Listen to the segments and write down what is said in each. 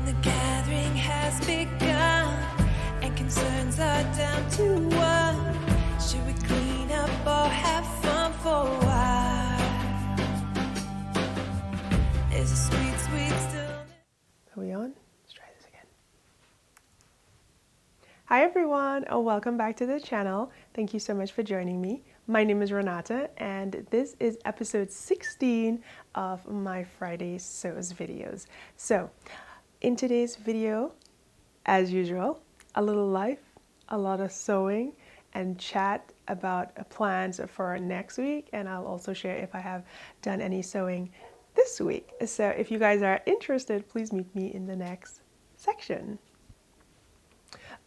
And the gathering has begun, and concerns are down to one. Should we clean up or have fun for a while? There's a sweet, sweet stillness. Are we on? Let's try this again. Hi everyone, and welcome back to the channel. Thank you so much for joining me. My name is Renata, and this is episode 16 of my Friday Sews videos. So, in today's video, as usual, a little life, a lot of sewing, and chat about plans for next week, and I'll also share if I have done any sewing this week. So if you guys are interested, please meet me in the next section.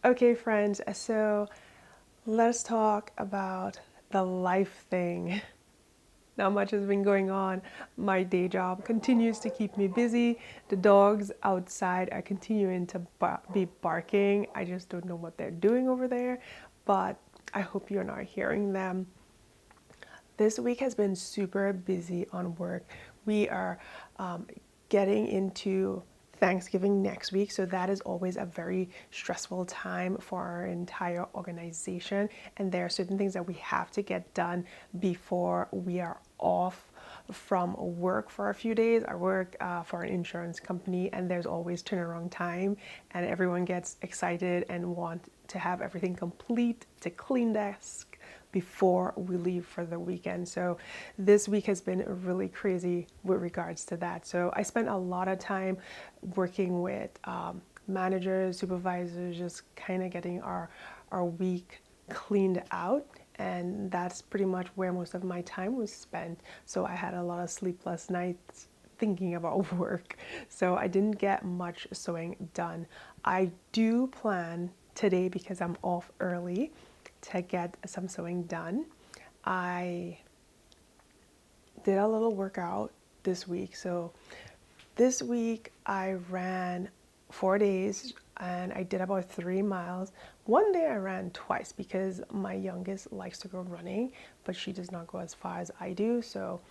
Okay, friends, so let's talk about the life thing. Not much has been going on. My day job continues to keep me busy. The dogs outside are continuing to be barking. I just don't know what they're doing over there, but I hope you're not hearing them. This week has been super busy on work. We are getting into Thanksgiving next week, so that is always a very stressful time for our entire organization, and there are certain things that we have to get done before we are off from work for a few days. I work for an insurance company, and there's always turnaround time, and everyone gets excited and want to have everything complete to clean desk before we leave for the weekend. So this week has been really crazy with regards to that. So I spent a lot of time working with managers, supervisors, just kind of getting our week cleaned out. And that's pretty much where most of my time was spent. So I had a lot of sleepless nights thinking about work. So I didn't get much sewing done. I do plan today, because I'm off early, to get some sewing done. I did a little workout this week. So this week I ran 4 days and I did about 3 miles. One day I ran twice because my youngest likes to go running, but she does not go as far as I do. So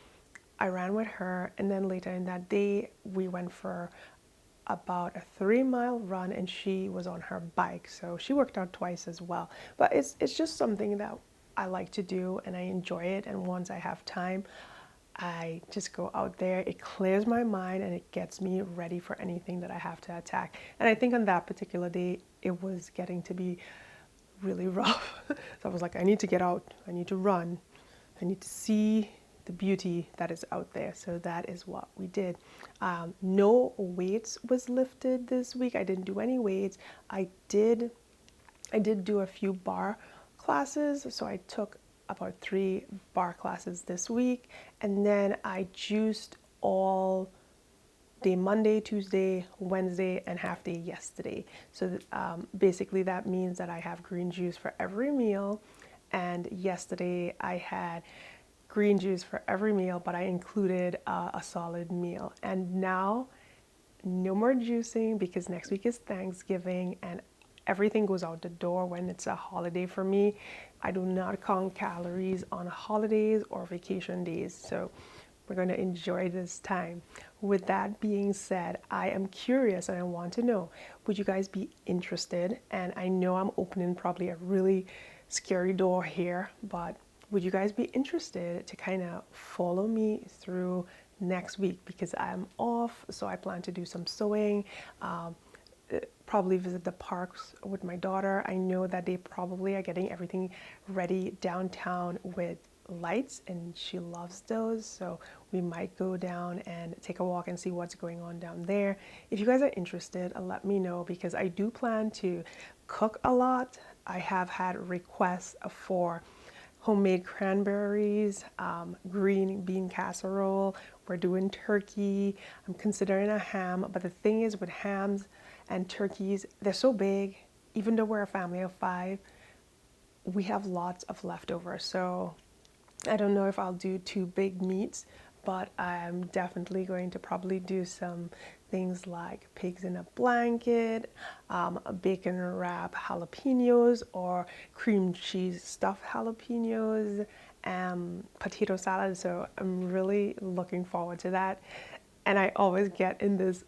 I ran with her, and then later in that day we went for about a 3-mile run, and she was on her bike, so she worked out twice as well. But it's just something that I like to do and I enjoy it, and once I have time I just go out there. It clears my mind and it gets me ready for anything that I have to attack. And I think on that particular day it was getting to be really rough. So I was like, I need to get out, I need to run, I need to see the beauty that is out there. So that is what we did. No weights was lifted this week. I didn't do any weights. I did do a few bar classes. So I took about 3 bar classes this week, and then I juiced all day Monday, Tuesday, Wednesday, and half day yesterday. So basically that means that I have green juice for every meal, and yesterday I had green juice for every meal, but I included a solid meal. And now no more juicing, because next week is Thanksgiving and everything goes out the door when it's a holiday for me. I do not count calories on holidays or vacation days, so we're going to enjoy this time. With that being said, I am curious and I want to know, would you guys be interested? And I know I'm opening probably a really scary door here, but would you guys be interested to kind of follow me through next week? Because I'm off, so I plan to do some sewing, probably visit the parks with my daughter. I know that they probably are getting everything ready downtown with lights, and she loves those, so we might go down and take a walk and see what's going on down there. If you guys are interested, let me know, because I do plan to cook a lot. I have had requests for homemade cranberries, green bean casserole. We're doing turkey. I'm considering a ham, but the thing is with hams and turkeys, they're so big. Even though we're a family of 5, we have lots of leftovers. So I don't know if I'll do 2 big meats, but I'm definitely going to probably do some things like pigs in a blanket, bacon wrap jalapenos, or cream cheese stuffed jalapenos, potato salad. So I'm really looking forward to that. And I always get in this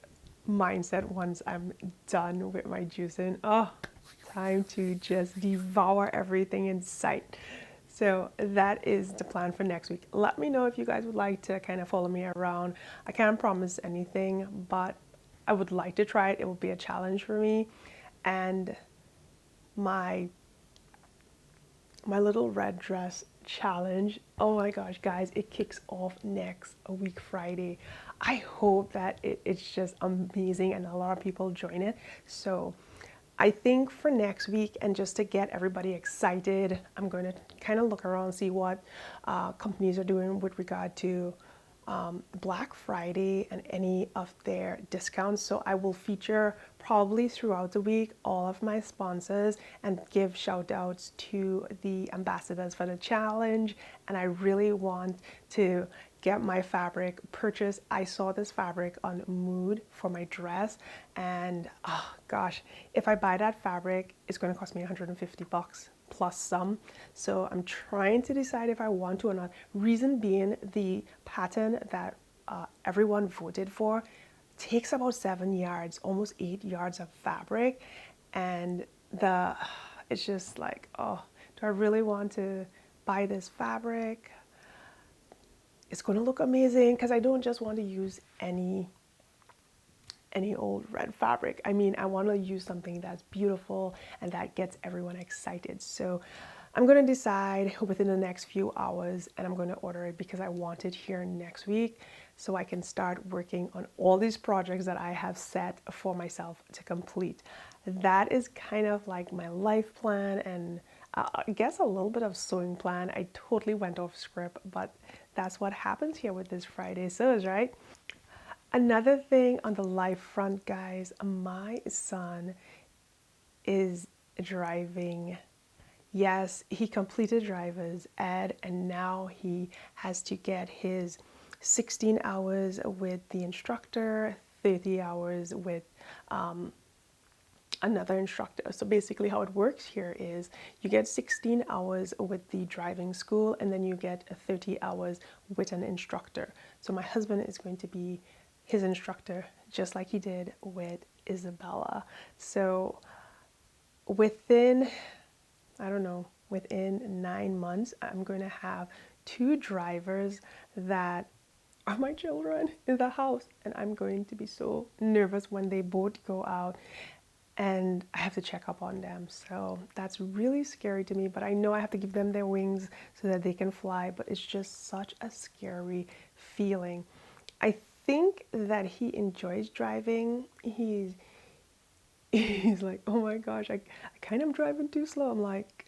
mindset once I'm done with my juicing. Oh, time to just devour everything in sight. So that is the plan for next week. Let me know if you guys would like to kind of follow me around. I can't promise anything, but I would like to try it. It will be a challenge for me. And my little red dress challenge, oh my gosh, guys, it kicks off next week Friday. I hope that it's just amazing and a lot of people join it. So I think for next week, and just to get everybody excited, I'm going to kind of look around, see what companies are doing with regard to Black Friday and any of their discounts. So I will feature probably throughout the week all of my sponsors and give shout outs to the ambassadors for the challenge. And I really want to get my fabric purchased. I saw this fabric on Mood for my dress, and oh gosh, if I buy that fabric, it's going to cost me $150 plus some. So I'm trying to decide if I want to or not. Reason being, the pattern that everyone voted for takes about 7 yards, almost 8 yards of fabric, and it's just like, oh, do I really want to buy this fabric? It's going to look amazing because I don't just want to use any old red fabric. I mean, I want to use something that's beautiful and that gets everyone excited. So I'm going to decide within the next few hours, and I'm going to order it because I want it here next week so I can start working on all these projects that I have set for myself to complete. That is kind of like my life plan, and I guess a little bit of sewing plan. I totally went off script, but that's what happens here with this Friday Sews, right? Another thing on the life front, guys, my son is driving. Yes, he completed driver's ed, and now he has to get his 16 hours with the instructor, 30 hours with another instructor. So basically how it works here is you get 16 hours with the driving school, and then you get 30 hours with an instructor. So my husband is going to be his instructor, just like he did with Isabella. So within 9 months, I'm going to have 2 drivers that are my children in the house, and I'm going to be so nervous when they both go out and I have to check up on them. So that's really scary to me, but I know I have to give them their wings so that they can fly, but it's just such a scary feeling. I think that he enjoys driving. He's like, oh my gosh, I kind of driving too slow. I'm like,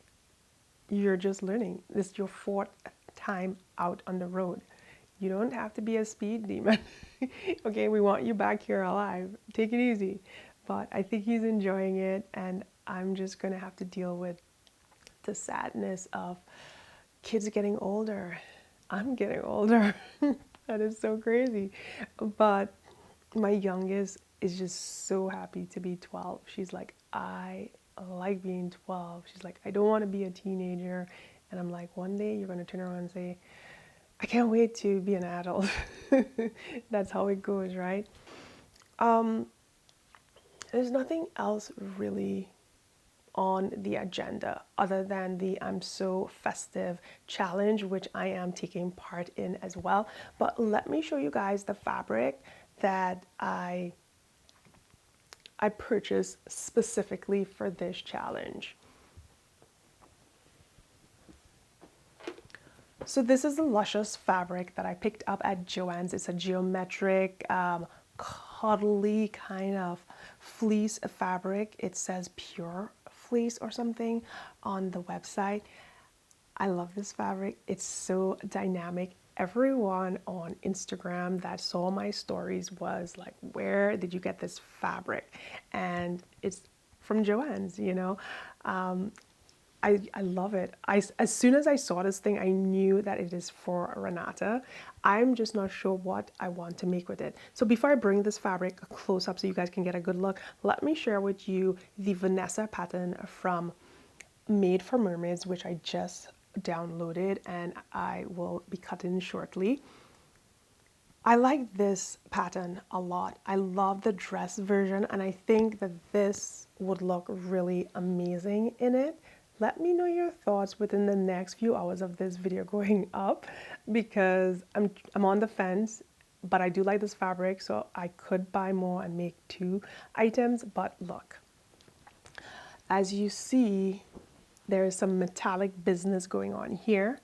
you're just learning. This is your 4th time out on the road. You don't have to be a speed demon. Okay, we want you back here alive. Take it easy. But I think he's enjoying it, and I'm just going to have to deal with the sadness of kids getting older. I'm getting older. That is so crazy. But my youngest is just so happy to be 12. She's like, I like being 12. She's like, I don't want to be a teenager. And I'm like, one day you're going to turn around and say, I can't wait to be an adult. That's how it goes, right? There's nothing else really on the agenda other than the I'm So Festive challenge, which I am taking part in as well. But let me show you guys the fabric that I purchased specifically for this challenge. So this is the luscious fabric that I picked up at Joann's. It's a geometric, cuddly kind of fleece fabric. It says pure fleece or something on the website. I love this fabric. It's so dynamic. Everyone on Instagram that saw my stories was like, where did you get this fabric? And it's from Joann's, you know. I love it. As soon as I saw this thing, I knew that it is for Renata. I'm just not sure what I want to make with it. So before I bring this fabric close up so you guys can get a good look, let me share with you the Vanessa pattern from Made for Mermaids, which I just downloaded and I will be cutting shortly. I like this pattern a lot. I love the dress version, and I think that this would look really amazing in it. Let me know your thoughts within the next few hours of this video going up, because I'm on the fence, but I do like this fabric, so I could buy more and make 2 items. But look, as you see, there is some metallic business going on here.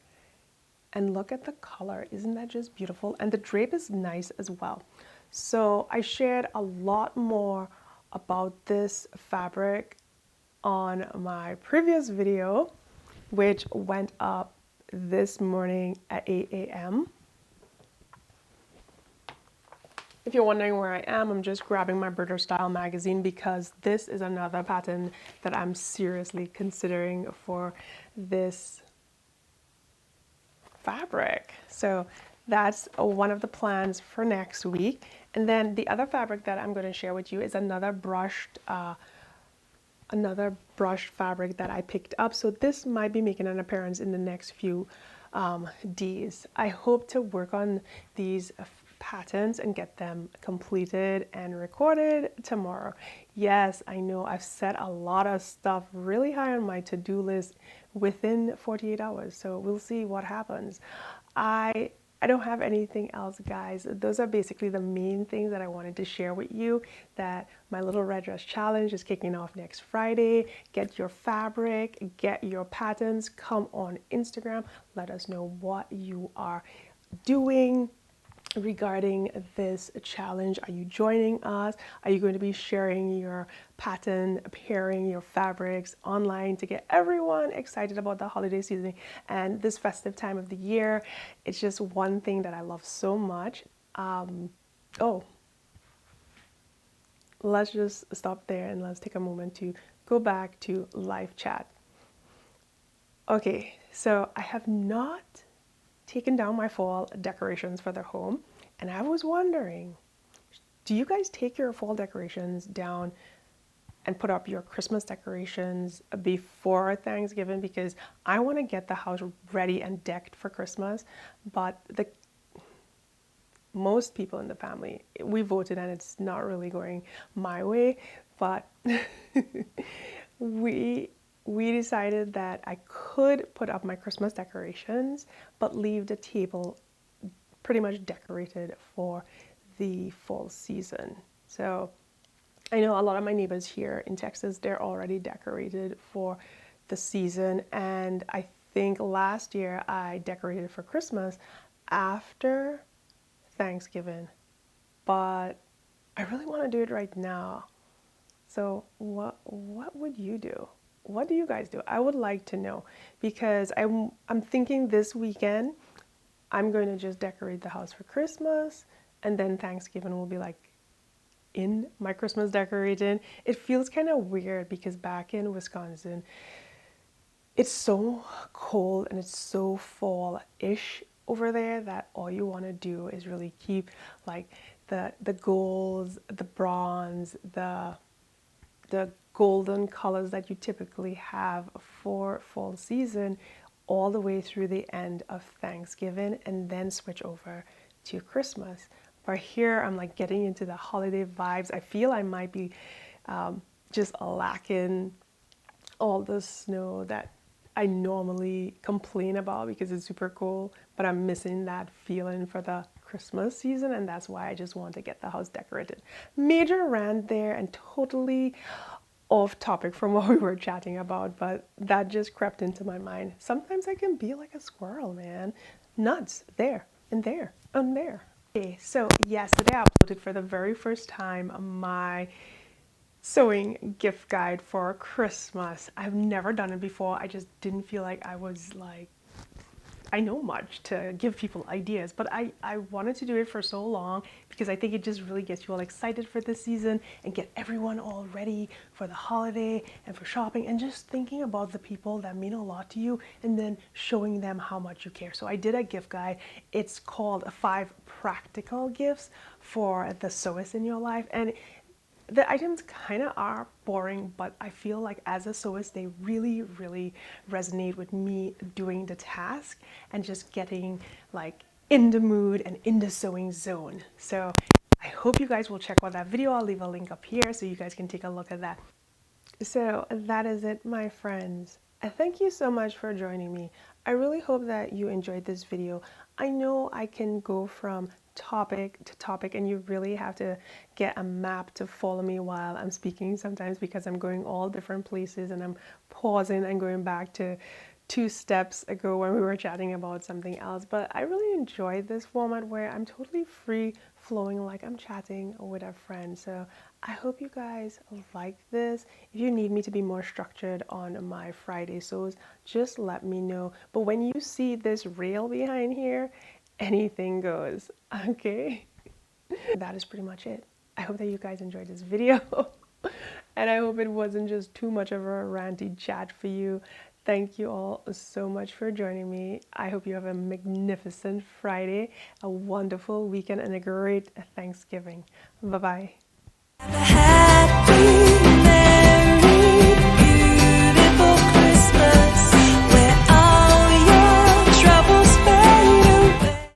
And look at the color, isn't that just beautiful? And the drape is nice as well. So I shared a lot more about this fabric on my previous video, which went up this morning at 8 a.m. If you're wondering where I am, I'm just grabbing my British Style magazine, because this is another pattern that I'm seriously considering for this fabric. So that's one of the plans for next week. And then the other fabric that I'm going to share with you is another brushed fabric that I picked up. So this might be making an appearance in the next few days. I hope to work on these patterns and get them completed and recorded tomorrow. Yes, I know I've set a lot of stuff really high on my to-do list within 48 hours, so we'll see what happens. I don't have anything else, guys. Those are basically the main things that I wanted to share with you, that my little red dress challenge is kicking off next Friday. Get your fabric, get your patterns, come on Instagram, let us know what you are doing regarding this challenge. Are you joining us? Are you going to be sharing your pattern, pairing your fabrics online to get everyone excited about the holiday season and this festive time of the year? It's just one thing that I love so much. Oh, let's just stop there and let's take a moment to go back to live chat. Okay, so I have not taken down my fall decorations for the home, and I was wondering, do you guys take your fall decorations down and put up your Christmas decorations before Thanksgiving? Because I want to get the house ready and decked for Christmas, but most people in the family, we voted and it's not really going my way, but we decided that I could put up my Christmas decorations, but leave the table pretty much decorated for the fall season. So I know a lot of my neighbors here in Texas, they're already decorated for the season. And I think last year I decorated for Christmas after Thanksgiving, but I really want to do it right now. So what would you do? What do you guys do? I would like to know, because I'm thinking this weekend I'm going to just decorate the house for Christmas, and then Thanksgiving will be like in my Christmas decorating. It feels kind of weird because back in Wisconsin, it's so cold and it's so fall-ish over there that all you want to do is really keep like the golds, the bronze, the golden colors that you typically have for fall season all the way through the end of Thanksgiving, and then switch over to Christmas. But here I'm like getting into the holiday vibes. I feel I might be just lacking all the snow that I normally complain about because it's super cold, but I'm missing that feeling for the Christmas season, and that's why I just want to get the house decorated. Major rant there and totally off topic from what we were chatting about, but that just crept into my mind. Sometimes I can be like a squirrel, man. Nuts there and there and there. Okay, so yesterday I uploaded for the very first time my sewing gift guide for Christmas. I've never done it before. I just didn't feel like I know much to give people ideas, but I wanted to do it for so long because I think it just really gets you all excited for this season and get everyone all ready for the holiday and for shopping and just thinking about the people that mean a lot to you and then showing them how much you care. So I did a gift guide. It's called 5 Practical Gifts for the Sewist in Your Life, and the items kind of are boring, but I feel like as a sewist, they really, really resonate with me doing the task and just getting like in the mood and in the sewing zone. So I hope you guys will check out that video. I'll leave a link up here so you guys can take a look at that. So that is it, my friends. Thank you so much for joining me. I really hope that you enjoyed this video. I know I can go from topic to topic and you really have to get a map to follow me while I'm speaking sometimes because I'm going all different places and I'm pausing and going back to 2 steps ago when we were chatting about something else. But I really enjoyed this format where I'm totally free flowing like I'm chatting with a friend. So I hope you guys like this. If you need me to be more structured on my Friday sews, just let me know. But when you see this rail behind here, anything goes, okay? That is pretty much it. I hope that you guys enjoyed this video. And I hope it wasn't just too much of a ranty chat for you. Thank you all so much for joining me. I hope you have a magnificent Friday, a wonderful weekend, and a great Thanksgiving. Bye-bye.